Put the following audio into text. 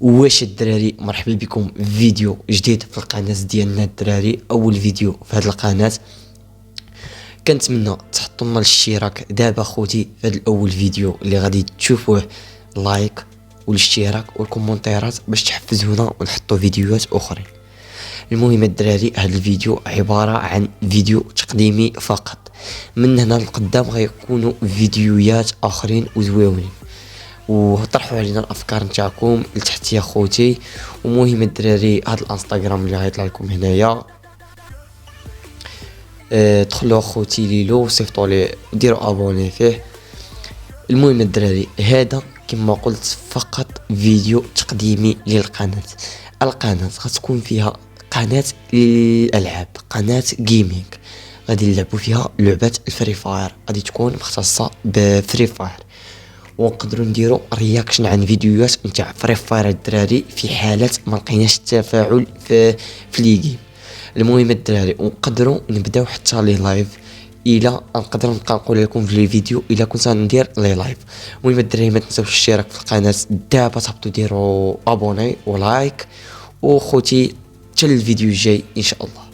واش الدراري، مرحبا بكم في فيديو جديد في القناه ديالنا الدراري. اول فيديو في هذه القناه، كنتمنى تحطوا لنا الاشتراك دابا خوتي في هذا الاول فيديو اللي غادي تشوفوه، لايك والاشتراك والكومنتيرات باش تحفزونا ونحطوا فيديوهات اخرين. المهم الدراري، هذا الفيديو عباره عن فيديو تقديمي فقط، من هنا لقدام غيكونوا فيديوهات اخرين وزويونين، وطرحوا علينا الافكار نتاعكم لتحت يا خوتي. ومهم الدراري، هذا الانستغرام اللي غيطلع لكم هنايا، دخلوا خوتي ليلو صيفطوا لي ديروا ابوني فيه. المهم الدراري، هذا كما قلت فقط فيديو تقديمي للقناه. القناه غتكون فيها قناه للالعاب، قناه جيمنج، غادي نلعبوا فيها لعبه الفري فاير، غادي تكون مختصه بفري فاير، ونقدروا نديروا رياكشن عن فيديوهات نتاع فري فاير الدراري في حاله ما لقيناش التفاعل في لي جيم. المهم الدراري، ونقدروا نبداو حتى لي لايف، الى نقدر نبقى نقول لكم في الفيديو الى كنت ندير لي لايف. المهم الدراري، ما تنساوش الاشتراك في القناه دابا، تهبطوا ديروا ابوني ولايك، وخوتي حتى الفيديو الجاي ان شاء الله.